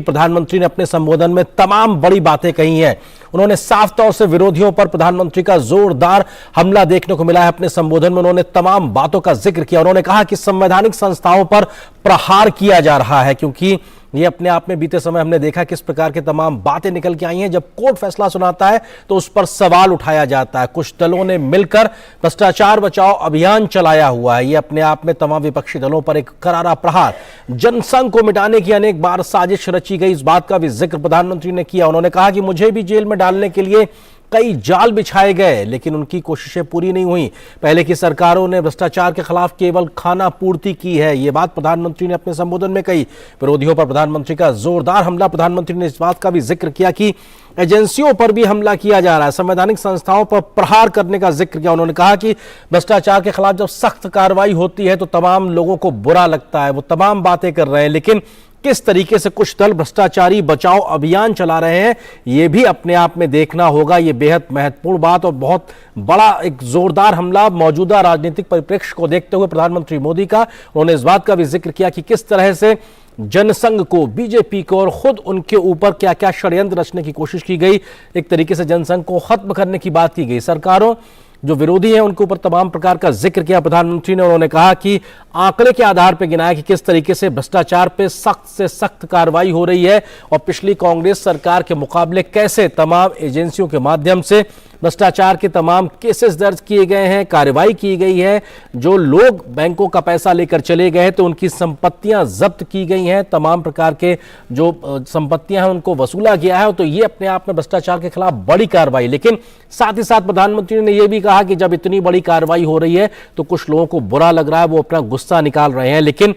प्रधानमंत्री ने अपने संबोधन में तमाम बड़ी बातें कही हैं। उन्होंने साफ तौर से विरोधियों पर प्रधानमंत्री का जोरदार हमला देखने को मिला है। अपने संबोधन में उन्होंने तमाम बातों का जिक्र किया। उन्होंने कहा कि संवैधानिक संस्थाओं पर प्रहार किया जा रहा है, क्योंकि ये अपने आप में बीते समय हमने देखा किस प्रकार के तमाम बातें निकल के आई हैं। जब कोर्ट फैसला सुनाता है तो उस पर सवाल उठाया जाता है। कुछ दलों ने मिलकर भ्रष्टाचार बचाओ अभियान चलाया हुआ है। ये अपने आप में तमाम विपक्षी दलों पर एक करारा प्रहार। जनसंघ को मिटाने की अनेक बार साजिश रची गई, इस बात का भी जिक्र प्रधानमंत्री ने किया। उन्होंने कहा कि मुझे भी जेल में डालने के लिए कई जाल बिछाए गए, लेकिन उनकी कोशिशें पूरी नहीं हुई। पहले की सरकारों ने भ्रष्टाचार के खिलाफ केवल खाना पूर्ति की है, ये बात प्रधानमंत्री ने अपने संबोधन में कही। विरोधियों पर प्रधानमंत्री का जोरदार हमला। प्रधानमंत्री ने इस बात का भी जिक्र किया कि एजेंसियों पर भी हमला किया जा रहा है, संवैधानिक संस्थाओं पर प्रहार करने का जिक्र किया। उन्होंने कहा कि भ्रष्टाचार के खिलाफ जब सख्त कार्रवाई होती है तो तमाम लोगों को बुरा लगता है। वो तमाम बातें कर रहे हैं, लेकिन किस तरीके से कुछ दल भ्रष्टाचारी बचाओ अभियान चला रहे हैं, यह भी अपने आप में देखना होगा। यह बेहद महत्वपूर्ण बात और बहुत बड़ा एक जोरदार हमला मौजूदा राजनीतिक परिप्रेक्ष्य को देखते हुए प्रधानमंत्री मोदी का। उन्होंने इस बात का भी जिक्र किया कि किस तरह से जनसंघ को, बीजेपी को और खुद उनके ऊपर क्या क्या षड्यंत्र रचने की कोशिश की गई। एक तरीके से जनसंघ को खत्म करने की बात की गई। सरकारों जो विरोधी हैं उनके ऊपर तमाम प्रकार का जिक्र किया प्रधानमंत्री ने। उन्होंने कहा कि आंकड़े के आधार पर गिनाया कि किस तरीके से भ्रष्टाचार पे सख्त से सख्त कार्रवाई हो रही है और पिछली कांग्रेस सरकार के मुकाबले कैसे तमाम एजेंसियों के माध्यम से भ्रष्टाचार के तमाम केसेस दर्ज किए गए हैं, कार्रवाई की गई है। जो लोग बैंकों का पैसा लेकर चले गए तो उनकी संपत्तियां जब्त की गई हैं, तमाम प्रकार के जो संपत्तियां हैं उनको वसूला गया है। तो ये अपने आप में भ्रष्टाचार के खिलाफ बड़ी कार्रवाई। लेकिन साथ ही साथ प्रधानमंत्री ने यह भी कहा कि जब इतनी बड़ी कार्रवाई हो रही है तो कुछ लोगों को बुरा लग रहा है, वो अपना गुस्सा निकाल रहे हैं, लेकिन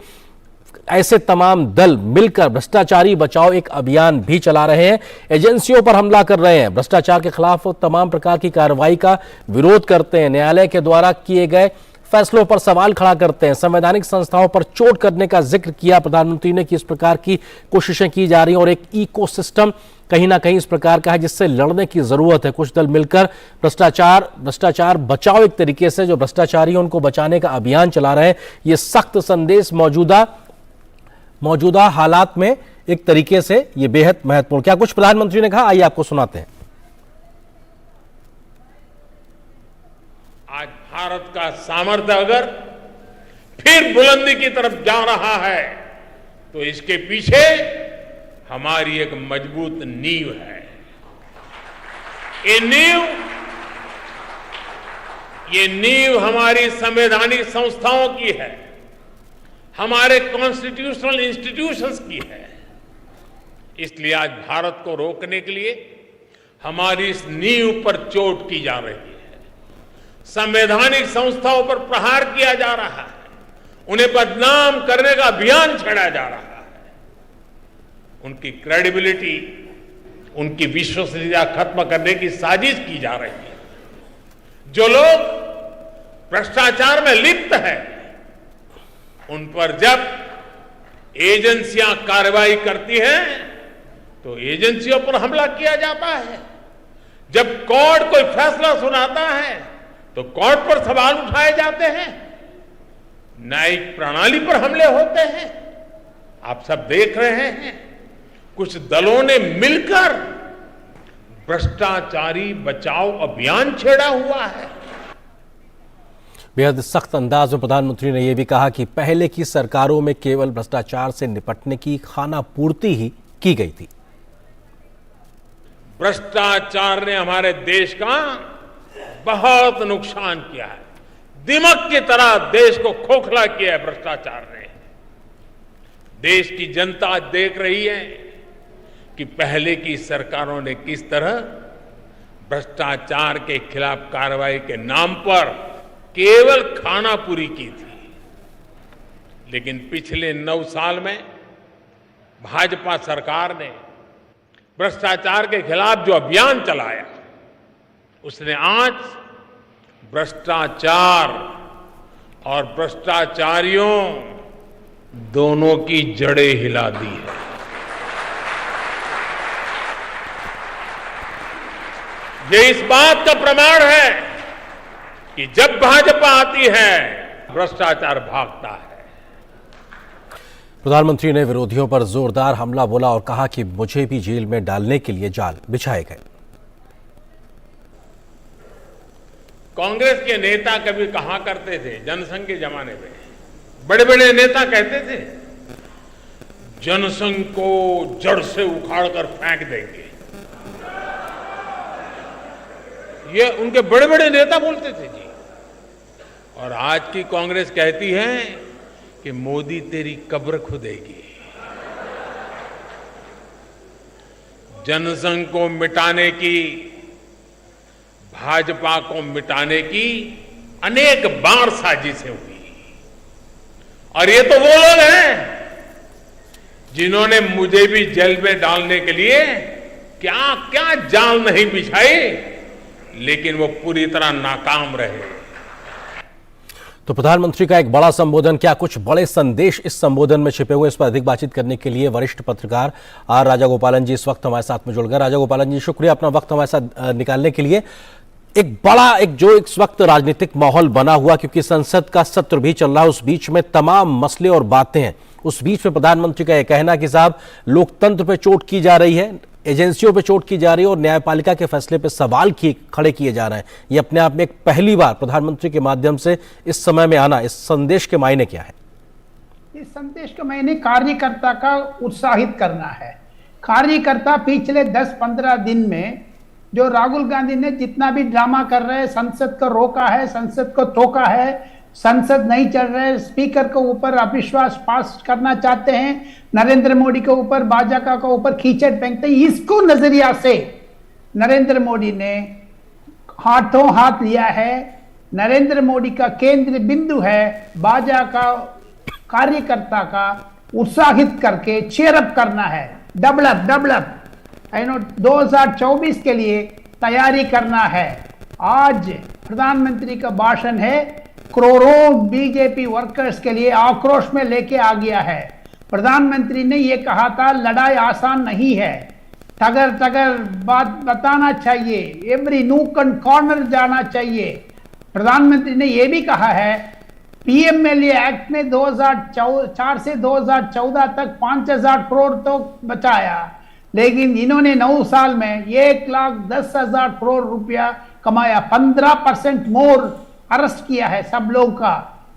ऐसे तमाम दल मिलकर भ्रष्टाचारी बचाओ एक अभियान भी चला रहे हैं, एजेंसियों पर हमला कर रहे हैं, भ्रष्टाचार के खिलाफ तमाम प्रकार की कार्रवाई का विरोध करते हैं, न्यायालय के द्वारा किए गए फैसलों पर सवाल खड़ा करते हैं, संवैधानिक संस्थाओं पर चोट करने का जिक्र किया प्रधानमंत्री ने कि इस प्रकार की कोशिशें की जा रही हैं और एक इकोसिस्टम कहीं ना कहीं इस प्रकार का है जिससे लड़ने की जरूरत है। कुछ दल मिलकर भ्रष्टाचार बचाओ एक तरीके से जो भ्रष्टाचारी हैं उनको बचाने का अभियान चला रहे हैं। ये सख्त संदेश मौजूदा हालात में एक तरीके से ये बेहद महत्वपूर्ण। क्या कुछ प्रधानमंत्री ने कहा, आइए आपको सुनाते हैं। आज भारत का सामर्थ्य अगर फिर बुलंदी की तरफ जा रहा है तो इसके पीछे हमारी एक मजबूत नींव है। ये नींव हमारी संवैधानिक संस्थाओं की है, हमारे कॉन्स्टिट्यूशनल इंस्टीट्यूशंस की है। इसलिए आज भारत को रोकने के लिए हमारी इस नींव पर चोट की जा रही है, संवैधानिक संस्थाओं पर प्रहार किया जा रहा है, उन्हें बदनाम करने का अभियान छेड़ा जा रहा है। उनकी क्रेडिबिलिटी, उनकी विश्वसनीयता खत्म करने की साजिश की जा रही है। जो लोग भ्रष्टाचार में लिप्त हैं उन पर जब एजेंसियां कार्रवाई करती हैं तो एजेंसियों पर हमला किया जाता है। जब कोर्ट कोई फैसला सुनाता है तो कोर्ट पर सवाल उठाए जाते हैं, न्यायिक प्रणाली पर हमले होते हैं। आप सब देख रहे हैं कुछ दलों ने मिलकर भ्रष्टाचारी बचाओ अभियान छेड़ा हुआ है। बेहद सख्त अंदाज में प्रधानमंत्री ने यह भी कहा कि पहले की सरकारों में केवल भ्रष्टाचार से निपटने की खानापूर्ति ही की गई थी। भ्रष्टाचार ने हमारे देश का बहुत नुकसान किया है, दिमक की तरह देश को खोखला किया है भ्रष्टाचार ने। देश की जनता आज देख रही है कि पहले की सरकारों ने किस तरह भ्रष्टाचार के खिलाफ कार्रवाई के नाम पर केवल खानापूरी की थी। लेकिन पिछले 9 साल में भाजपा सरकार ने भ्रष्टाचार के खिलाफ जो अभियान चलाया उसने आज भ्रष्टाचार और भ्रष्टाचारियों दोनों की जड़ें हिला दी है। ये इस बात का प्रमाण है कि जब भाजपा आती है भ्रष्टाचार भागता है। प्रधानमंत्री ने विरोधियों पर जोरदार हमला बोला और कहा कि मुझे भी जेल में डालने के लिए जाल बिछाए गए। कांग्रेस के नेता कभी कहा करते थे, जनसंघ के जमाने में बड़े बड़े नेता कहते थे, जनसंघ को जड़ से उखाड़कर फेंक देंगे। ये उनके बड़े बड़े नेता बोलते थे जी। और आज की कांग्रेस कहती है कि मोदी तेरी कब्र खुदेगी। जनसंघ को मिटाने की, भाजपा को मिटाने की अनेक बार साजिशें हुई और ये तो वो लोग हैं जिन्होंने मुझे भी जेल में डालने के लिए क्या क्या जाल नहीं बिछाई, लेकिन वो पूरी तरह नाकाम रहे। तो प्रधानमंत्री का एक बड़ा संबोधन, क्या कुछ बड़े संदेश इस संबोधन में छिपे हुए, इस पर अधिक बातचीत करने के लिए वरिष्ठ पत्रकार आर राजागोपालन जी इस वक्त हमारे साथ में जुड़ गए। राजागोपालन जी, शुक्रिया अपना वक्त हमारे साथ निकालने के लिए। एक बड़ा इस वक्त राजनीतिक माहौल बना हुआ, क्योंकि संसद का सत्र भी चल रहा है, उस बीच में तमाम मसले और बातें हैं। उस बीच में प्रधानमंत्री का यह कहना कि साहब लोकतंत्र पे चोट की जा रही है, एजेंसियों पे चोट की जा रही है और न्यायपालिका के फैसले पे सवाल खड़े किए जा रहे हैं। ये अपने आप में एक पहली बार प्रधानमंत्री के माध्यम से इस समय में आना, इस संदेश के मायने क्या है? इस संदेश के मायने कार्यकर्ता का उत्साहित करना है। कार्यकर्ता पिछले 10-15 दिन में जो राहुल गांधी ने जितना भी ड्रामा कर रहे हैं, संसद को रोका है, संसद को टोका है, संसद नहीं चल रहे, स्पीकर के ऊपर अविश्वास पास करना चाहते हैं, नरेंद्र मोदी के ऊपर, भाजपा के ऊपर कीचड़ फेंकते हैं, इसको नजरिया से नरेंद्र मोदी ने हाथों हाथ लिया है। नरेंद्र मोदी का केंद्र बिंदु है भाजपा का कार्यकर्ता का उत्साहित करके चेयरअप करना है, डेवलप 2024 के लिए तैयारी करना है। आज प्रधानमंत्री का भाषण है, करोड़ों बीजेपी वर्कर्स के लिए आक्रोश में लेके आ गया है। प्रधानमंत्री ने यह कहा था लड़ाई आसान नहीं है, टगर बात बताना चाहिए, एवरी नूक एंड कॉर्नर जाना चाहिए। प्रधानमंत्री ने यह भी कहा है पीएमएलए एक्ट में 2004 से 2014 तक 5,000 करोड़ तो बचाया, लेकिन इन्होंने 9 साल में 1,10,000 करोड़ रुपया कमाया, 15% मोर अरेस्ट किया है सब लोग का।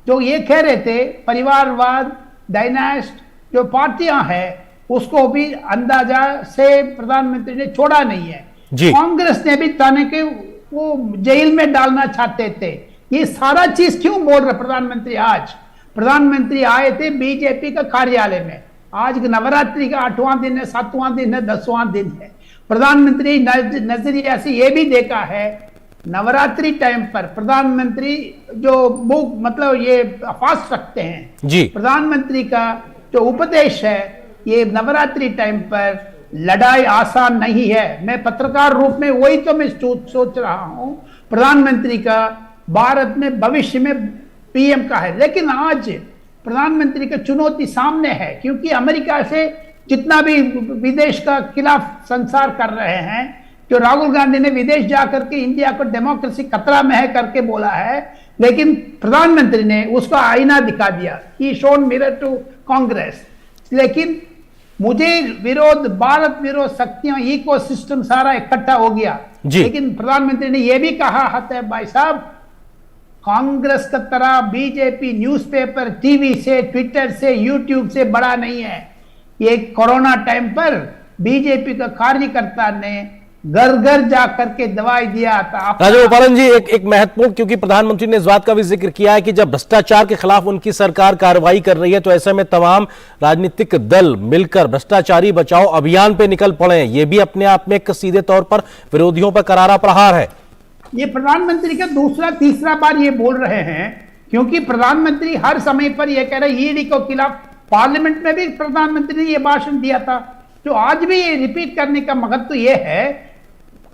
जो ये कह रहे थे परिवारवाद, डायनास्ट जो पार्टियां हैं, उसको भी अंदाजा से प्रधानमंत्री ने छोड़ा नहीं है। कांग्रेस ने भी ताने के वो जेल में डालना चाहते थे। ये सारा चीज क्यों बोल रहे प्रधानमंत्री? आज प्रधानमंत्री आए थे बीजेपी का कार्यालय में, आज नवरात्रि का 8वां दिन है, 7वां दिन है, 10वां दिन है। प्रधानमंत्री नजरिया से यह भी देखा है नवरात्रि टाइम पर प्रधानमंत्री जो बुक मतलब ये फास्ट रखते हैं जी, प्रधानमंत्री का जो उपदेश है ये नवरात्रि टाइम पर लड़ाई आसान नहीं है। मैं पत्रकार रूप में वही तो मैं सोच रहा हूं, प्रधानमंत्री का भारत में भविष्य में पीएम का है, लेकिन आज प्रधानमंत्री का चुनौती सामने है, क्योंकि अमेरिका से जितना भी विदेश का खिलाफ संसार कर रहे हैं, जो राहुल गांधी ने विदेश जाकर के इंडिया को डेमोक्रेसी खतरा में है करके बोला है, लेकिन प्रधानमंत्री ने उसका आईना दिखा दिया, ही शोन मिरर टू कांग्रेस। लेकिन मुझे विरोध, भारत विरोध शक्तियां, इकोसिस्टम सारा इकट्ठा हो गया। लेकिन प्रधानमंत्री ने यह भी कहा है भाई साहब, कांग्रेस की तरह बीजेपी न्यूज़पेपर, टीवी से, ट्विटर से, यूट्यूब से बड़ा नहीं है। ये कोरोना टाइम पर बीजेपी का कार्यकर्ता ने घर घर जाकर के दवाई दिया था। राजागोपालन जी, एक महत्वपूर्ण, क्योंकि प्रधानमंत्री ने इस बात का भी जिक्र किया है कि जब भ्रष्टाचार के खिलाफ उनकी सरकार कार्रवाई कर रही है, तो ऐसे में तमाम राजनीतिक दल मिलकर भ्रष्टाचारी बचाओ अभियान पे निकल पड़े हैं। ये भी अपने आप में एक सीधे तौर पर विरोधियों पर करारा प्रहार है। ये प्रधानमंत्री का दूसरा तीसरा बार ये बोल रहे हैं, क्योंकि प्रधानमंत्री हर समय पर यह कह रहे हैं ईडी के खिलाफ। पार्लियामेंट में भी प्रधानमंत्री ने यह भाषण दिया था, जो आज भी ये रिपीट करने का महत्व तो यह है,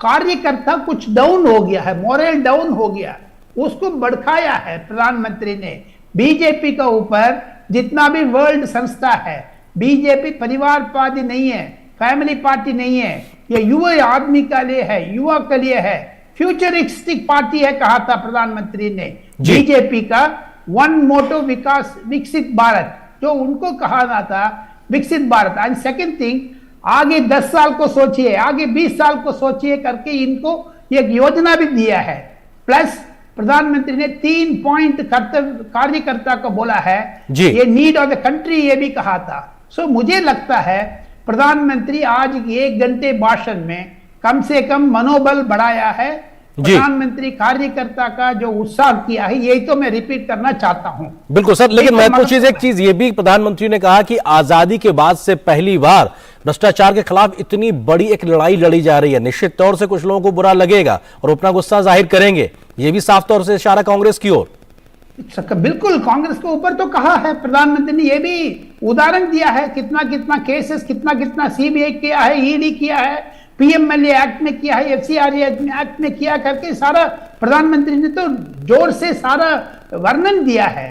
कार्यकर्ता कुछ डाउन हो गया है, मोरल डाउन हो गया, उसको भड़काया है प्रधानमंत्री ने। बीजेपी का ऊपर जितना भी वर्ल्ड संस्था है, बीजेपी परिवारवादी नहीं है, फैमिली पार्टी नहीं है, ये युवा आदमी के लिए है, युवा के लिए है, फ्यूचरिस्टिक पार्टी है कहा था प्रधानमंत्री ने। बीजेपी का वन मोटो विकास विकसित भारत, जो उनको कहा था विकसित भारत। एंड सेकंड थिंग, आगे 10 साल को सोचिए, आगे 20 साल को सोचिए करके इनको एक योजना भी दिया है। प्लस प्रधानमंत्री ने 3 पॉइंट कार्यकर्ता को बोला है, ये नीड ऑफ द कंट्री ये भी कहा था। सो मुझे लगता है प्रधानमंत्री आज 1 घंटे भाषण में कम से कम मनोबल बढ़ाया है। प्रधानमंत्री कार्यकर्ता का जो उत्साह किया है, यही तो मैं रिपीट करना चाहता हूं। बिल्कुल सर, लेकिन महत्वपूर्ण एक चीज ये भी प्रधानमंत्री ने कहा कि आजादी के बाद से पहली बार भ्रष्टाचार के खिलाफ इतनी बड़ी एक लड़ाई लड़ी जा रही है। निश्चित तौर से कुछ लोगों को बुरा लगेगा और अपना गुस्सा जाहिर करेंगे, ये भी साफ तौर से इशारा कांग्रेस की ओर। बिल्कुल, कांग्रेस के ऊपर तो कहा है प्रधानमंत्री ने, ये भी उदाहरण दिया है कितना कितना केसेस, कितना कितना सीबीआई किया है, ईडी किया है, पीएमएलए एक्ट में किया है, एफसीआरए एक्ट में किया करके सारा प्रधानमंत्री ने तो जोर से सारा वर्णन दिया है।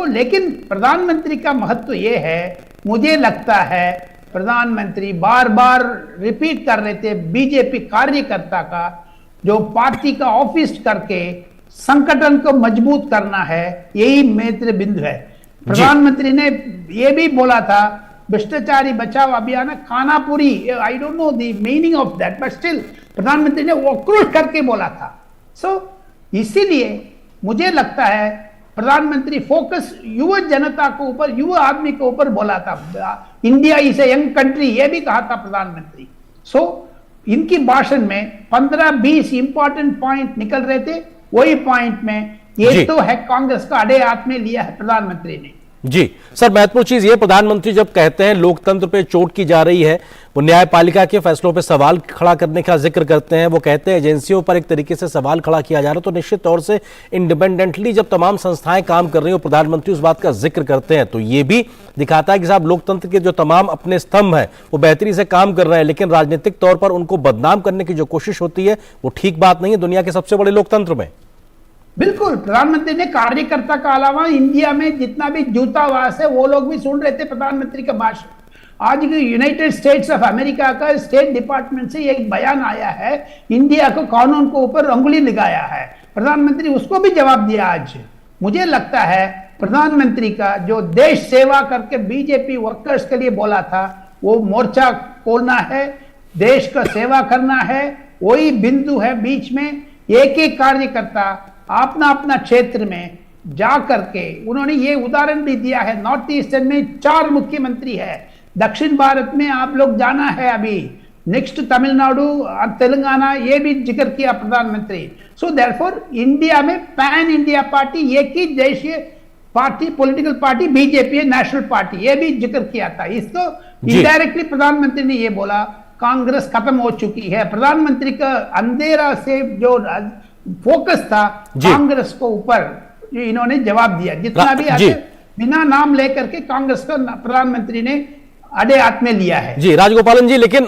लेकिन प्रधानमंत्री का महत्व ये है, मुझे लगता है प्रधानमंत्री बार बार रिपीट कर रहे थे बीजेपी कार्यकर्ता का जो पार्टी का ऑफिस करके संगठन को मजबूत करना है, यही मेरे बिंदु है। प्रधानमंत्री ने यह भी बोला था भ्रष्टाचारी बचाओ अभियान Khanapuri, I don't know the meaning of that, but still प्रधानमंत्री ने वो क्रूर करके बोला था। इसीलिए मुझे लगता है प्रधानमंत्री फोकस युवा जनता को ऊपर, युवा आदमी के ऊपर बोला था। India is a young country, ये भी कहा था प्रधानमंत्री। इनकी भाषण में 15-20 इंपॉर्टेंट पॉइंट निकल रहे थे, वही पॉइंट में ये तो है कांग्रेस का अड़े हाथ में लिया है प्रधानमंत्री ने। जी सर, महत्वपूर्ण चीज ये, प्रधानमंत्री जब कहते हैं लोकतंत्र पे चोट की जा रही है, वो न्यायपालिका के फैसलों पे सवाल खड़ा करने का जिक्र करते हैं, वो कहते हैं एजेंसियों पर एक तरीके से सवाल खड़ा किया जा रहा है, तो निश्चित तौर से इंडिपेंडेंटली जब तमाम संस्थाएं काम कर रही हो, प्रधानमंत्री उस बात का जिक्र करते हैं, तो ये भी दिखाता है कि साहब लोकतंत्र के जो तमाम अपने स्तंभ है वो बेहतरी से काम कर रहे हैं, लेकिन राजनीतिक तौर पर उनको बदनाम करने की जो कोशिश होती है वो ठीक बात नहीं है दुनिया के सबसे बड़े लोकतंत्र में। बिल्कुल, प्रधानमंत्री ने कार्यकर्ता का अलावा इंडिया में जितना भी दूतावास है वो लोग भी सुन रहे थे प्रधानमंत्री का भाषण। आज यूनाइटेड स्टेट्स ऑफ अमेरिका का स्टेट डिपार्टमेंट से एक बयान आया है, इंडिया को कानून को ऊपर उंगली लगाया है, प्रधानमंत्री उसको भी जवाब दिया आज। मुझे लगता है प्रधानमंत्री का जो देश सेवा करके बीजेपी वर्कर्स के लिए बोला था, वो मोर्चा खोलना है, देश का सेवा करना है, वही बिंदु है बीच में। एक एक कार्यकर्ता अपना अपना क्षेत्र में जा करके उन्होंने ये उदाहरण भी दिया है, नॉर्थ ईस्टर्न में 4 मुख्यमंत्री है, दक्षिण भारत में आप लोग जाना है अभी, नेक्स्ट तमिलनाडु और तेलंगाना, ये भी जिक्र किया प्रधानमंत्री। देयरफॉर इंडिया में पैन इंडिया पार्टी, एक ही देशीय पार्टी, पॉलिटिकल पार्टी बीजेपी है, नेशनल पार्टी, ये भी जिक्र किया था। इसको इनडायरेक्टली प्रधानमंत्री ने ये बोला कांग्रेस खत्म हो चुकी है। प्रधानमंत्री का अंधेरा से जो फोकस था कांग्रेस को ऊपर, इन्होंने जवाब दिया जितना भी आगे बिना नाम लेकर के कांग्रेस को प्रधानमंत्री ने अड़े हाथ में लिया है। जी राजगोपालन जी, लेकिन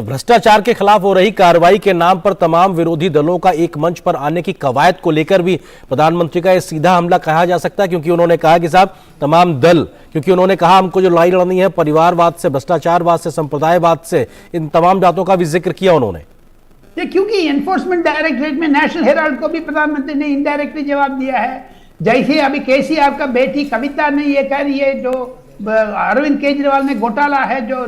भ्रष्टाचार के खिलाफ हो रही कार्रवाई के नाम पर तमाम विरोधी दलों का एक मंच पर आने की कवायद को लेकर भी प्रधानमंत्री का यह सीधा हमला कहा जा सकता है, क्योंकि उन्होंने कहा कि साहब तमाम दल, क्योंकि उन्होंने कहा हमको जो लड़ाई लड़नी है परिवारवाद से, भ्रष्टाचारवाद से, संप्रदायवाद से, इन तमाम जातों का भी जिक्र किया उन्होंने। क्योंकि एनफोर्समेंट डायरेक्टरेट में नेशनल हेराल्ड को भी प्रधानमंत्री ने इनडायरेक्टली जवाब दिया है। जैसे अभी केसीआर का बेटी कविता ने ये कह रही है, जो अरविंद केजरीवाल ने घोटाला है, जो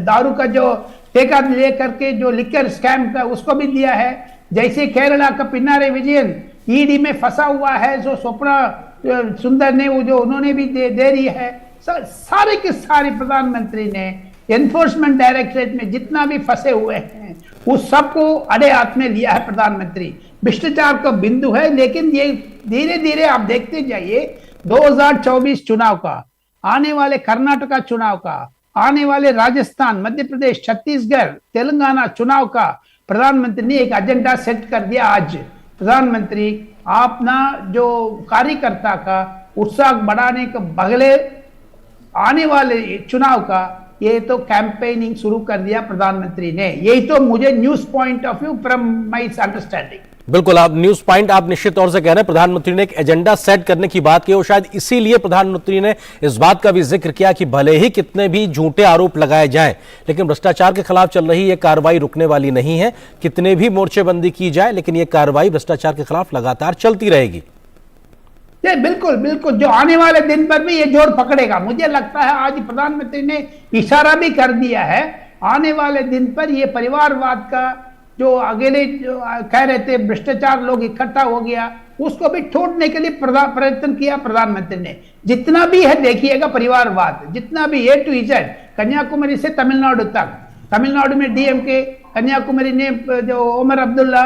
दारू का जो ठेका लेकर के जो लिकर स्कैम का, उसको भी दिया है। जैसे केरला का पिनारे विजयन ईडी में फंसा हुआ है, जो स्वप्ना सुंदर ने वो जो उन्होंने भी दे रही है। सारे के सारे प्रधानमंत्री ने एनफोर्समेंट डायरेक्टरेट में जितना भी फंसे हुए हैं उस सबको अड़े हाथ में लिया है प्रधानमंत्री। भ्रष्टाचार का बिंदु है, लेकिन ये धीरे धीरे आप देखते जाइए 2024 चुनाव का, आने वाले कर्नाटका चुनाव का, आने वाले राजस्थान, मध्य प्रदेश, छत्तीसगढ़, तेलंगाना चुनाव का प्रधानमंत्री ने एक एजेंडा सेट कर दिया। आज प्रधानमंत्री अपना जो कार्यकर्ता का उत्साह बढ़ाने के बगले आने वाले चुनाव का ये तो कैंपेनिंग शुरू कर दिया प्रधानमंत्री ने। यही तो मुझे news point of view from my understanding. बिल्कुल, आप न्यूज पॉइंट आप निश्चित तौर से कह रहे हैं, प्रधानमंत्री ने एक एजेंडा सेट करने की बात की और शायद इसीलिए प्रधानमंत्री ने इस बात का भी जिक्र किया कि भले ही कितने भी झूठे आरोप लगाए जाएं, लेकिन भ्रष्टाचार के खिलाफ चल रही यह कार्रवाई रुकने वाली नहीं है। कितने भी मोर्चेबंदी की जाए, लेकिन यह कार्रवाई भ्रष्टाचार के खिलाफ लगातार चलती रहेगी। ये बिल्कुल बिल्कुल जो आने वाले दिन पर भी ये जोर पकड़ेगा। मुझे लगता है आज प्रधानमंत्री ने इशारा भी कर दिया है, आने वाले दिन पर ये परिवारवाद का जो अकेले कह रहे थे भ्रष्टाचार लोग इकट्ठा हो गया, उसको भी छोड़ने के लिए प्रयत्न किया प्रधानमंत्री ने। जितना भी है देखिएगा परिवारवाद, जितना भी A to Z, कन्याकुमारी से तमिलनाडु तक, तमिलनाडु में DMK, कन्याकुमारी ने जो उमर अब्दुल्ला,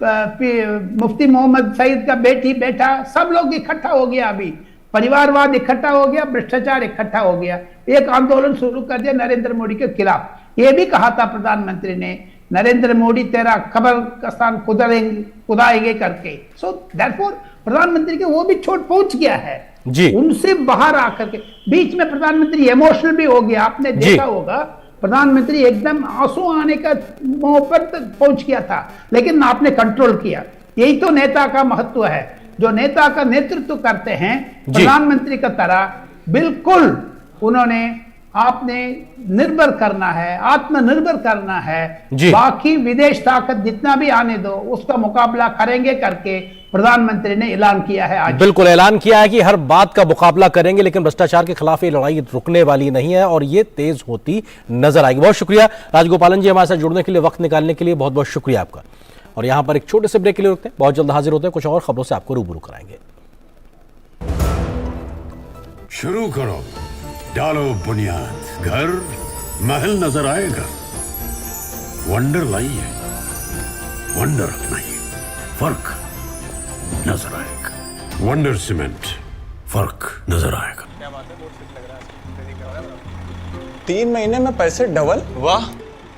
मुफ्ती मोहम्मद सईद का बेटा, सब लोग इकट्ठा हो गया। अभी परिवारवाद इकट्ठा हो गया, भ्रष्टाचार इकट्ठा हो गया, एक आंदोलन शुरू कर दिया नरेंद्र मोदी के खिलाफ। ये भी कहा था प्रधानमंत्री ने, नरेंद्र मोदी तेरा कब्र का स्थान खुदाएंगे करके। सो दैटफॉर प्रधानमंत्री के वो भी छोट पहुंच गया है जी। उनसे बाहर आकर के बीच में प्रधानमंत्री इमोशनल भी हो गया। आपने देखा होगा प्रधानमंत्री एकदम आंसू आने का मुंह पर तक पहुंच गया था, लेकिन आपने कंट्रोल किया। यही तो नेता का महत्व है, जो नेता का नेतृत्व करते हैं प्रधानमंत्री का तरह, बिल्कुल उन्होंने आपने निर्भर करना है, आत्मनिर्भर करना है। बाकी विदेश ताकत जितना भी आने दो उसका मुकाबला करेंगे करके प्रधानमंत्री ने ऐलान किया है। आज बिल्कुल ऐलान किया है कि हर बात का मुकाबला करेंगे, लेकिन भ्रष्टाचार के खिलाफ ये लड़ाई रुकने वाली नहीं है और ये तेज होती नजर आएगी। बहुत शुक्रिया राजगोपालन जी, हमारे साथ जुड़ने के लिए, वक्त निकालने के लिए बहुत बहुत शुक्रिया आपका। और यहां पर एक छोटे से ब्रेक के लिए रुकते हैं, बहुत जल्द हाजिर होते हैं, कुछ और खबरों से आपको रूबरू कराएंगे। शुरू करो, डालो बुनियाद, घर महल नजर आएगा। वंडर लाइए, वंडर अपनाइए, फर्क नजर आएगा। वंडर सीमेंट, फर्क नजर आएगा। 3 महीने में पैसे डबल, वाह,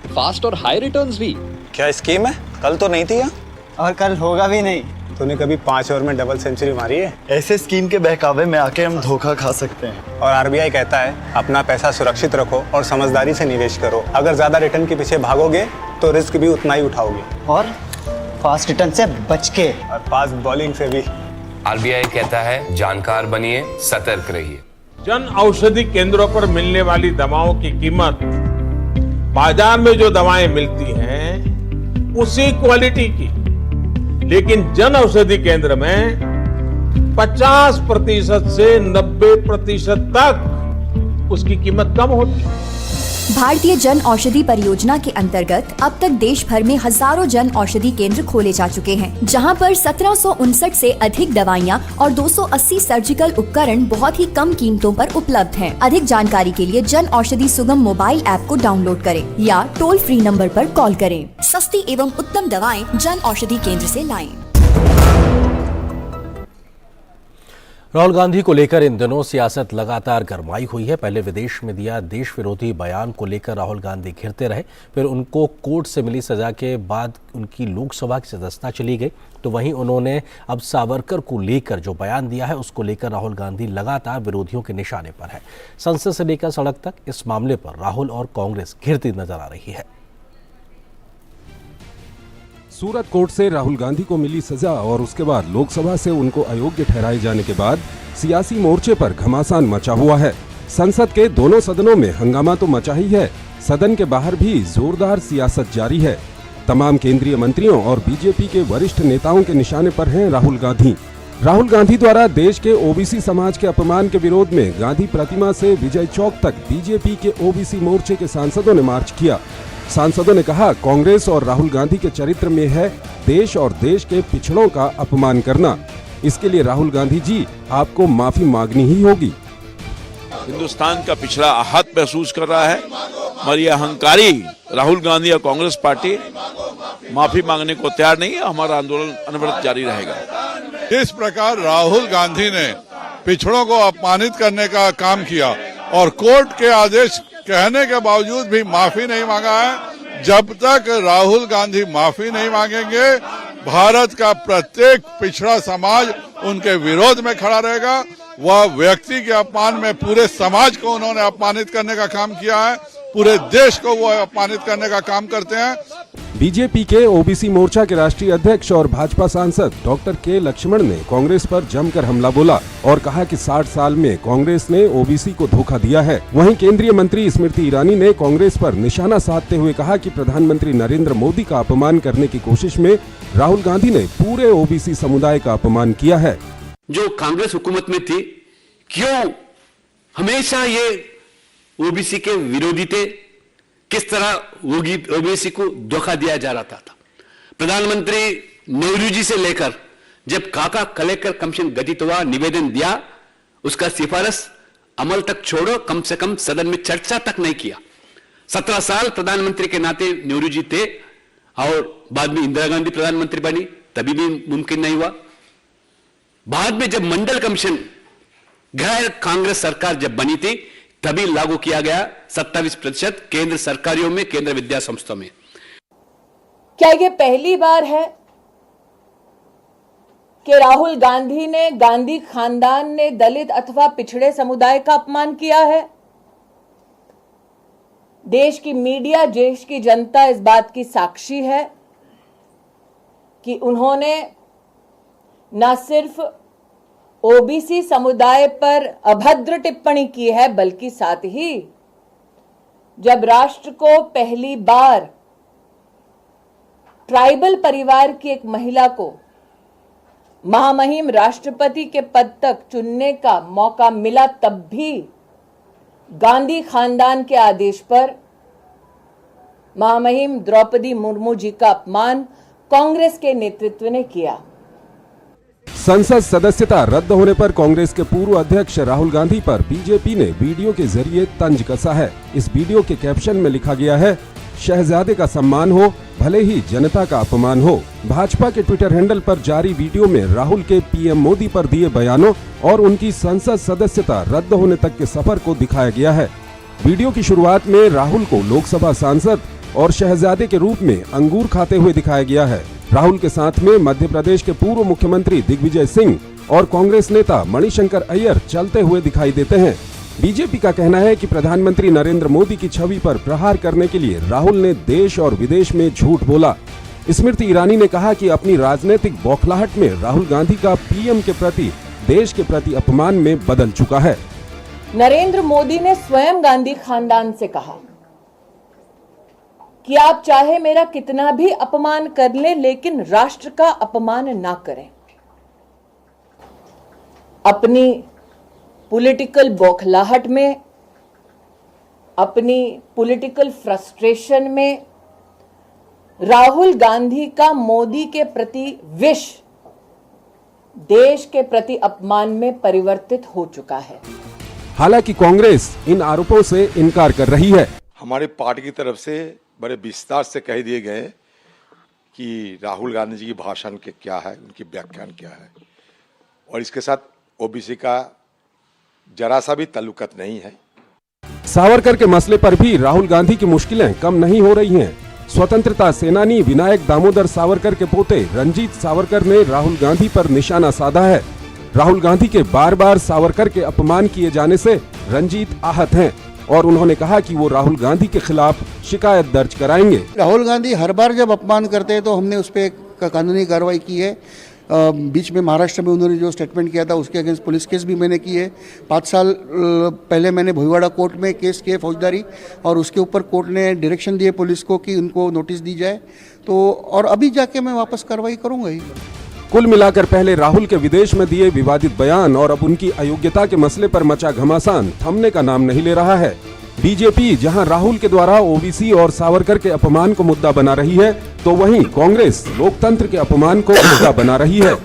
फास्ट और हाई रिटर्न्स भी। क्या स्कीम है? कल तो नहीं थी यहाँ, और कल होगा भी नहीं। तूने कभी 5 ओवर में डबल सेंचुरी मारी है? ऐसे स्कीम के बहकावे में आके हम धोखा खा सकते हैं। और RBI कहता है अपना पैसा सुरक्षित रखो और समझदारी से निवेश करो। अगर ज्यादा रिटर्न के पीछे भागोगे तो रिस्क भी उतना ही उठाओगे, और फास्ट रिटर्न से बच के, और फास्ट बॉलिंग से भी। RBI कहता है जानकार बनिए, सतर्क रहिए। जन औषधि केंद्रों पर मिलने वाली दवाओं की कीमत बाजार में जो दवाएं मिलती हैं उसी क्वालिटी की, लेकिन जन औषधि केंद्र में 50% से 90% तक उसकी कीमत कम होती है। भारतीय जन औषधि परियोजना के अंतर्गत अब तक देश भर में हजारों जन औषधि केंद्र खोले जा चुके हैं, जहां पर 1759 से अधिक दवाइयां और 280 सर्जिकल उपकरण बहुत ही कम कीमतों पर उपलब्ध हैं। अधिक जानकारी के लिए जन औषधि सुगम मोबाइल ऐप को डाउनलोड करें या टोल फ्री नंबर पर कॉल करें। सस्ती एवं उत्तम दवाएं जन औषधि केंद्र से लाएं। राहुल गांधी को लेकर इन दिनों सियासत लगातार गरमाई हुई है। पहले विदेश में दिया देश विरोधी बयान को लेकर राहुल गांधी घिरते रहे, फिर उनको कोर्ट से मिली सजा के बाद उनकी लोकसभा की सदस्यता चली गई, तो वहीं उन्होंने अब सावरकर को लेकर जो बयान दिया है उसको लेकर राहुल गांधी लगातार विरोधियों के निशाने पर है। संसद से लेकर सड़क तक इस मामले पर राहुल और कांग्रेस घिरती नजर आ रही है। सूरत कोर्ट से राहुल गांधी को मिली सजा और उसके बाद लोकसभा से उनको अयोग्य ठहराए जाने के बाद सियासी मोर्चे पर घमासान मचा हुआ है। संसद के दोनों सदनों में हंगामा तो मचा ही है, सदन के बाहर भी जोरदार सियासत जारी है। तमाम केंद्रीय मंत्रियों और बीजेपी के वरिष्ठ नेताओं के निशाने पर हैं राहुल गांधी। राहुल गांधी द्वारा देश के ओबीसी समाज के अपमान के विरोध में गांधी प्रतिमा से विजय चौक तक बीजेपी के ओबीसी मोर्चे के सांसदों ने मार्च किया। सांसदों ने कहा, कांग्रेस और राहुल गांधी के चरित्र में है देश और देश के पिछड़ों का अपमान करना। इसके लिए राहुल गांधी जी आपको माफी मांगनी ही होगी। हिंदुस्तान का पिछड़ा आहत महसूस कर रहा है और ये अहंकारी राहुल गांधी और कांग्रेस पार्टी माफी मांगने को तैयार नहीं है। हमारा आंदोलन अनवरत जारी रहेगा। इस प्रकार राहुल गांधी ने पिछड़ों को अपमानित करने का काम किया और कोर्ट के आदेश कहने के बावजूद भी माफी नहीं मांगा है। जब तक राहुल गांधी माफी नहीं मांगेंगे, भारत का प्रत्येक पिछड़ा समाज उनके विरोध में खड़ा रहेगा। वह व्यक्ति के अपमान में पूरे समाज को उन्होंने अपमानित करने का काम किया है, पूरे देश को वो अपमानित करने का काम करते हैं। बीजेपी के ओबीसी मोर्चा के राष्ट्रीय अध्यक्ष और भाजपा सांसद डॉक्टर के लक्ष्मण ने कांग्रेस पर जमकर हमला बोला और कहा कि 60 साल में कांग्रेस ने ओबीसी को धोखा दिया है। वहीं केंद्रीय मंत्री स्मृति ईरानी ने कांग्रेस पर निशाना साधते हुए कहा कि प्रधानमंत्री नरेंद्र मोदी का अपमान करने की कोशिश में राहुल गांधी ने पूरे ओबीसी समुदाय का अपमान किया है। जो कांग्रेस हुकूमत में थी, क्यों हमेशा ये ओबीसी के विरोधी थे, किस तरह ओबीसी को धोखा दिया जा रहा था। प्रधानमंत्री नेहरू जी से लेकर जब काका कलेक्टर कमीशन गठित हुआ, निवेदन दिया, उसका सिफारिश अमल तक छोड़ो, कम से कम सदन में चर्चा तक नहीं किया। 17 साल प्रधानमंत्री के नाते नेहरू जी थे और बाद में इंदिरा गांधी प्रधानमंत्री बनी, तभी भी मुमकिन नहीं हुआ। बाद में जब मंडल कमीशन गैर कांग्रेस सरकार जब बनी थी, तभी लागू किया गया 27% केंद्र सरकारियों में, केंद्र विद्या संस्थाओं में। क्या यह पहली बार है कि राहुल गांधी ने, गांधी खानदान ने दलित अथवा पिछड़े समुदाय का अपमान किया है? देश की मीडिया, देश की जनता इस बात की साक्षी है कि उन्होंने न सिर्फ ओबीसी समुदाय पर अभद्र टिप्पणी की है, बल्कि साथ ही जब राष्ट्र को पहली बार ट्राइबल परिवार की एक महिला को महामहिम राष्ट्रपति के पद तक चुनने का मौका मिला, तब भी गांधी खानदान के आदेश पर महामहिम द्रौपदी मुर्मू जी का अपमान कांग्रेस के नेतृत्व ने किया। संसद सदस्यता रद्द होने पर कांग्रेस के पूर्व अध्यक्ष राहुल गांधी पर बीजेपी ने वीडियो के जरिए तंज कसा है। इस वीडियो के कैप्शन में लिखा गया है, शहजादे का सम्मान हो, भले ही जनता का अपमान हो। भाजपा के ट्विटर हैंडल पर जारी वीडियो में राहुल के पीएम मोदी पर दिए बयानों और उनकी संसद सदस्यता रद्द होने तक के सफर को दिखाया गया है। वीडियो की शुरुआत में राहुल को लोकसभा सांसद और शहजादे के रूप में अंगूर खाते हुए दिखाया गया है। राहुल के साथ में मध्य प्रदेश के पूर्व मुख्यमंत्री दिग्विजय सिंह और कांग्रेस नेता मणिशंकर अय्यर चलते हुए दिखाई देते हैं। बीजेपी का कहना है कि प्रधानमंत्री नरेंद्र मोदी की छवि पर प्रहार करने के लिए राहुल ने देश और विदेश में झूठ बोला। स्मृति ईरानी ने कहा कि अपनी राजनीतिक बौखलाहट में राहुल गांधी का पीएम के प्रति, देश के प्रति अपमान में बदल चुका है। नरेंद्र मोदी ने स्वयं गांधी खानदान से कहा कि आप चाहे मेरा कितना भी अपमान कर लें, लेकिन राष्ट्र का अपमान ना करें। अपनी पॉलिटिकल बौखलाहट में, अपनी पॉलिटिकल फ्रस्ट्रेशन में राहुल गांधी का मोदी के प्रति विष देश के प्रति अपमान में परिवर्तित हो चुका है। हालांकि कांग्रेस इन आरोपों से इनकार कर रही है। हमारी पार्टी की तरफ से बड़े विस्तार से कह दिए गए कि राहुल गांधी जी की भाषण के क्या है, उनकी व्याख्यान क्या है, और इसके साथ ओबीसी का जरा सा भी ताल्लुकात नहीं है। सावरकर के मसले पर भी राहुल गांधी की मुश्किलें कम नहीं हो रही हैं। स्वतंत्रता सेनानी विनायक दामोदर सावरकर के पोते रंजीत सावरकर ने राहुल गांधी पर निशाना साधा है। राहुल गांधी के बार बार सावरकर के अपमान किए जाने से रंजीत आहत हैं और उन्होंने कहा कि वो राहुल गांधी के खिलाफ शिकायत दर्ज कराएंगे। राहुल गांधी हर बार जब अपमान करते हैं तो हमने उस पर कानूनी कार्रवाई की है। बीच में महाराष्ट्र में उन्होंने जो स्टेटमेंट किया था उसके अगेंस्ट पुलिस केस भी मैंने की है। 5 साल पहले मैंने भोईवाड़ा कोर्ट में केस किए फौजदारी, और उसके ऊपर कोर्ट ने डायरेक्शन दिए पुलिस को कि उनको नोटिस दी जाए, तो और अभी जाके मैं वापस कार्रवाई करूंगा ही। कुल मिलाकर पहले राहुल के विदेश में दिए विवादित बयान और अब उनकी अयोग्यता के मसले पर मचा घमासान थमने का नाम नहीं ले रहा है। बीजेपी जहां राहुल के द्वारा ओबीसी और सावरकर के अपमान को मुद्दा बना रही है, तो वहीं कांग्रेस लोकतंत्र के अपमान को मुद्दा बना रही है।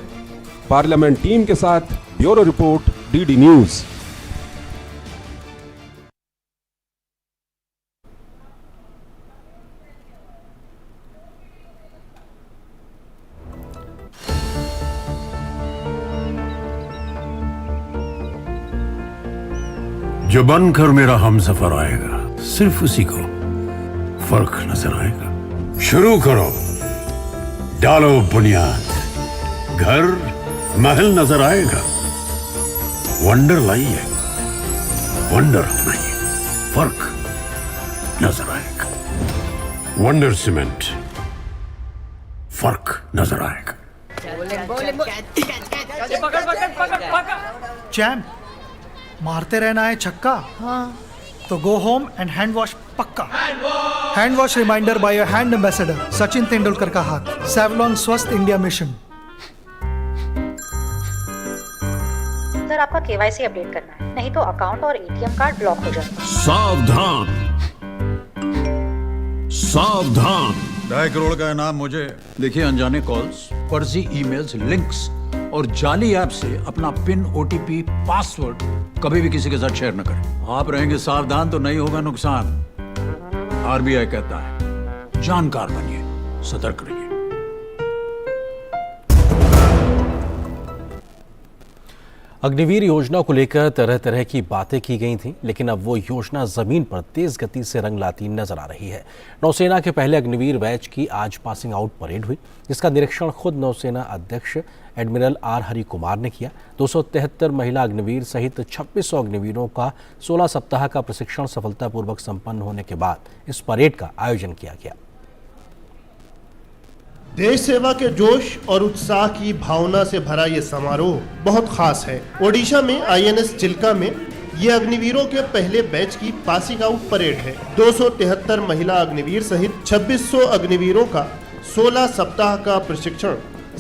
पार्लियामेंट टीम के साथ ब्यूरो रिपोर्ट, डीडी न्यूज। जो बनकर मेरा हमसफर आएगा, सिर्फ उसी को फर्क नजर आएगा। शुरू करो, डालो बुनियाद, घर महल नजर आएगा। वंडर लाइए, वंडर अपनाइए, फर्क नजर आएगा। वंडर सीमेंट, फर्क नजर आएगा। चैम्प, मारते रहना है छक्का। हाँ। तो go home and hand wash पक्का। Hand wash reminder by your hand ambassador Sachin Tendulkar का हाथ। सेवलॉन स्वस्थ इंडिया मिशन। बार आपका KYC अपडेट करना है, नहीं तो अकाउंट और ATM कार्ड ब्लॉक हो जाएगा। सावधान, सावधान। 2.5 करोड़ का इनाम मुझे। देखिए, अनजाने कॉल्स, फर्जी ईमेल्स, लिंक्स और जाली ऐप से अपना पिन, OTP, पासवर्ड कभी भी किसी के साथ शेयर न करें। आप रहेंगे सावधान तो नहीं होगा नुकसान। RBI कहता है, जानकार बनिए, सतर्क रहिए। अग्निवीर योजना को लेकर तरह तरह की बातें की गई थी, लेकिन अब वो योजना जमीन पर तेज गति से रंग लाती नजर आ रही है। नौसेना के पहले अग्निवीर बैच की आज पासिंग आउट परेड हुई, जिसका निरीक्षण खुद नौसेना अध्यक्ष एडमिरल R हरि कुमार ने किया। 273 महिला अग्निवीर सहित 2600 अग्निवीरों का 16 सप्ताह का प्रशिक्षण सफलतापूर्वक संपन्न होने के बाद इस परेड का आयोजन किया गया। देश सेवा के जोश और उत्साह की भावना से भरा ये समारोह बहुत खास है। ओडिशा में INS चिल्का में ये अग्निवीरों के पहले बैच की पासिंग आउट परेड है। 273 महिला अग्निवीर सहित 2600 अग्निवीरों का 16 सप्ताह का प्रशिक्षण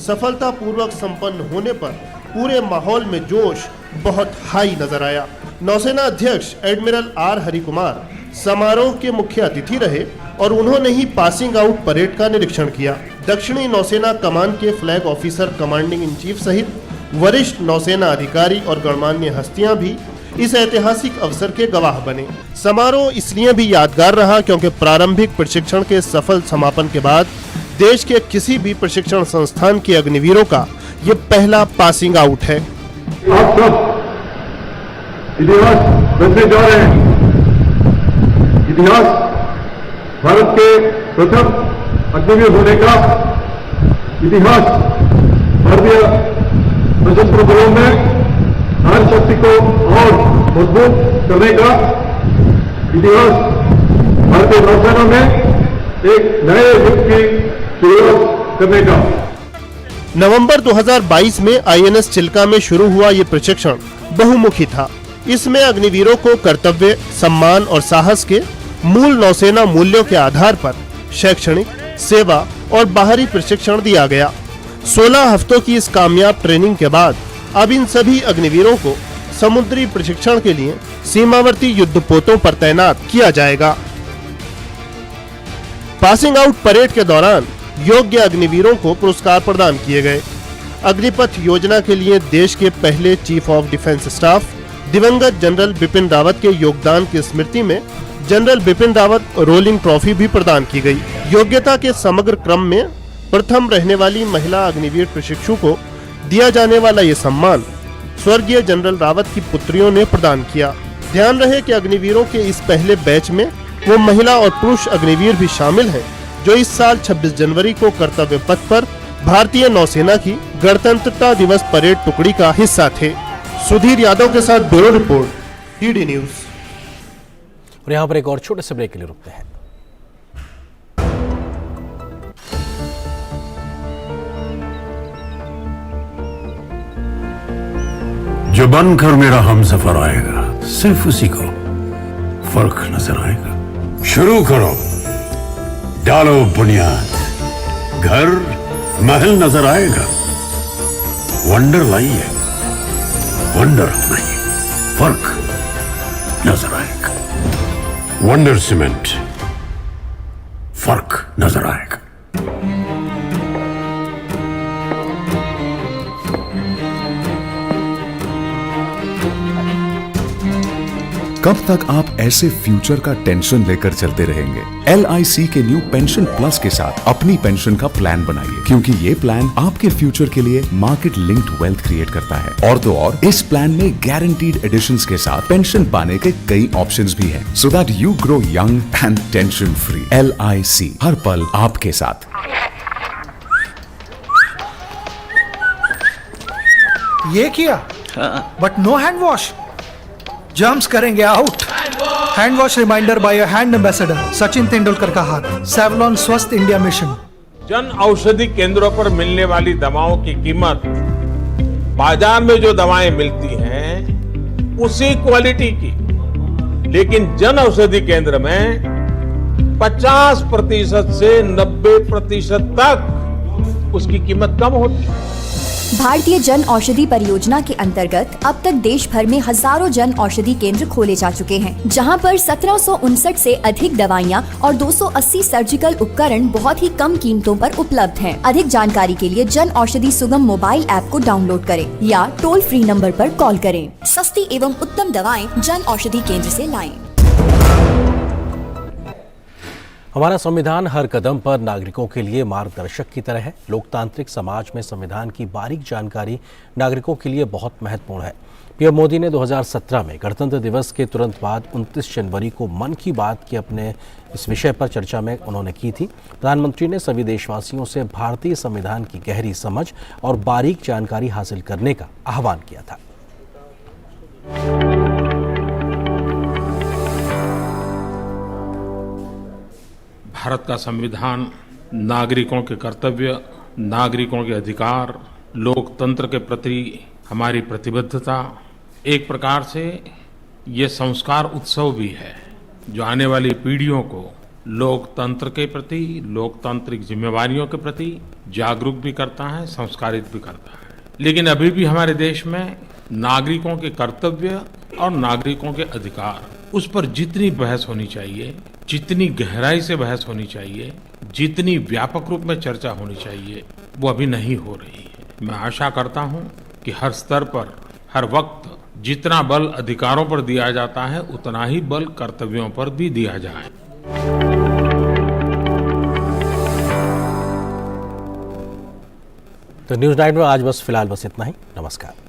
सफलतापूर्वक संपन्न होने पर पूरे माहौल में जोश बहुत हाई नजर आया। नौसेना अध्यक्ष एडमिरल R हरि कुमार समारोह के मुख्य अतिथि रहे और उन्होंने ही पासिंग आउट परेड का निरीक्षण किया। दक्षिणी नौसेना कमान के flag officer commanding in chief सहित वरिष्ठ नौसेना अधिकारी और गणमान्य हस्तियां भी इस ऐतिहासिक अवसर के गवाह बने। समारोह इसलिए भी यादगार रहा क्योंकि प्रारंभिक प्रशिक्षण के सफल समापन के बाद देश के किसी भी प्रशिक्षण संस्थान के अग्निवीरों का ये पहला पासिंग आउट है। आप सब इतिहास रचने जा रहे हैं। इतिहास भारत के प्रथम अग्निवीर होने का इतिहास, भारतीय सशस्त्र बलों में नारी शक्ति को और मजबूत करने का इतिहास, भारतीय नौसेना में एक नए युग की शुरुआत करने का। नवंबर 2022 में INS चिल्का में शुरू हुआ ये प्रशिक्षण बहुमुखी था। इसमें अग्निवीरों को कर्तव्य, सम्मान और साहस के मूल नौसेना मूल्यों के आधार पर शैक्षणिक, सेवा और बाहरी प्रशिक्षण दिया गया। 16 हफ्तों की इस कामयाब ट्रेनिंग के बाद अब इन सभी अग्निवीरों को समुद्री प्रशिक्षण के लिए सीमावर्ती युद्धपोतों पर तैनात किया जाएगा। पासिंग आउट परेड के दौरान योग्य अग्निवीरों को पुरस्कार प्रदान किए गए। अग्निपथ योजना के लिए देश के पहले चीफ ऑफ डिफेंस स्टाफ दिवंगत जनरल बिपिन रावत के योगदान की स्मृति में general Bipin Rawat rolling trophy भी प्रदान की गई। योग्यता के समग्र क्रम में प्रथम रहने वाली महिला अग्निवीर प्रशिक्षु को दिया जाने वाला ये सम्मान स्वर्गीय जनरल रावत की पुत्रियों ने प्रदान किया। ध्यान रहे कि अग्निवीरों के इस पहले बैच में वो महिला और पुरुष अग्निवीर भी शामिल हैं जो इस साल 26 जनवरी को कर्तव्य पथ पर भारतीय नौसेना की गणतंत्रता दिवस परेड टुकड़ी का हिस्सा थे। सुधीर यादव के साथ ब्यूरो रिपोर्ट, DD न्यूज। और यहाँ पर एक और छोटे से ब्रेक के लिए रुकते हैं। जो बनकर मेरा हमसफर आएगा, सिर्फ उसी को फर्क नजर आएगा। शुरू करो, डालो बुनियाद, घर महल नजर आएगा। वंडर लाइए, वंडर नहीं, फर्क नजर आएगा। वंडर सीमेंट, फर्क नजर आएगा। कब तक आप ऐसे फ्यूचर का टेंशन लेकर चलते रहेंगे? LIC के न्यू पेंशन प्लस के साथ अपनी पेंशन का प्लान बनाइए, क्योंकि ये प्लान आपके फ्यूचर के लिए मार्केट लिंक्ड वेल्थ क्रिएट करता है। और तो और इस प्लान में गारंटीड एडिशंस के साथ पेंशन पाने के कई ऑप्शंस भी हैं, so that you grow young and tension free. LIC, हर पल आपके साथ। ये किया, but no hand wash. Germs करेंगे out. Hand wash reminder by hand ambassador Sachin Tendulkar का हाथ। सेवलॉन स्वस्थ इंडिया मिशन। जन औषधि केंद्रों पर मिलने वाली दवाओं की कीमत बाजार में जो दवाएं मिलती हैं उसी क्वालिटी की, लेकिन जन औषधि केंद्र में 50% से 90% तक उसकी कीमत कम होती है। भारतीय जन औषधि परियोजना के अंतर्गत अब तक देश भर में हजारों जन औषधि केंद्र खोले जा चुके हैं, जहां पर 1759 से अधिक दवाइयां और 280 सर्जिकल उपकरण बहुत ही कम कीमतों पर उपलब्ध हैं। अधिक जानकारी के लिए जन औषधि सुगम मोबाइल ऐप को डाउनलोड करें या टोल फ्री नंबर पर कॉल करें। सस्ती एवं उत्तम दवाएं जन औषधि केंद्र से लाएं। हमारा संविधान हर कदम पर नागरिकों के लिए मार्गदर्शक की तरह है। लोकतांत्रिक समाज में संविधान की बारीक जानकारी नागरिकों के लिए बहुत महत्वपूर्ण है। पीएम मोदी ने 2017 में गणतंत्र दिवस के तुरंत बाद 29 जनवरी को मन की बात की अपने इस विषय पर चर्चा में उन्होंने की थी। प्रधानमंत्री ने सभी देशवासियों से भारतीय संविधान की गहरी समझ और बारीक जानकारी हासिल करने का आह्वान किया था। भारत का संविधान नागरिकों के कर्तव्य, नागरिकों के अधिकार, लोकतंत्र के प्रति हमारी प्रतिबद्धता, एक प्रकार से ये संस्कार उत्सव भी है जो आने वाली पीढ़ियों को लोकतंत्र के प्रति, लोकतांत्रिक जिम्मेवारियों के प्रति जागरूक भी करता है, संस्कारित भी करता है। लेकिन अभी भी हमारे देश में नागरिकों के कर्तव्य और नागरिकों के अधिकार, उस पर जितनी बहस होनी चाहिए, जितनी गहराई से बहस होनी चाहिए, जितनी व्यापक रूप में चर्चा होनी चाहिए, वो अभी नहीं हो रही है। मैं आशा करता हूं कि हर स्तर पर, हर वक्त जितना बल अधिकारों पर दिया जाता है, उतना ही बल कर्तव्यों पर भी दिया जाए। तो न्यूज़ 9 में आज बस फिलहाल इतना ही। नमस्कार।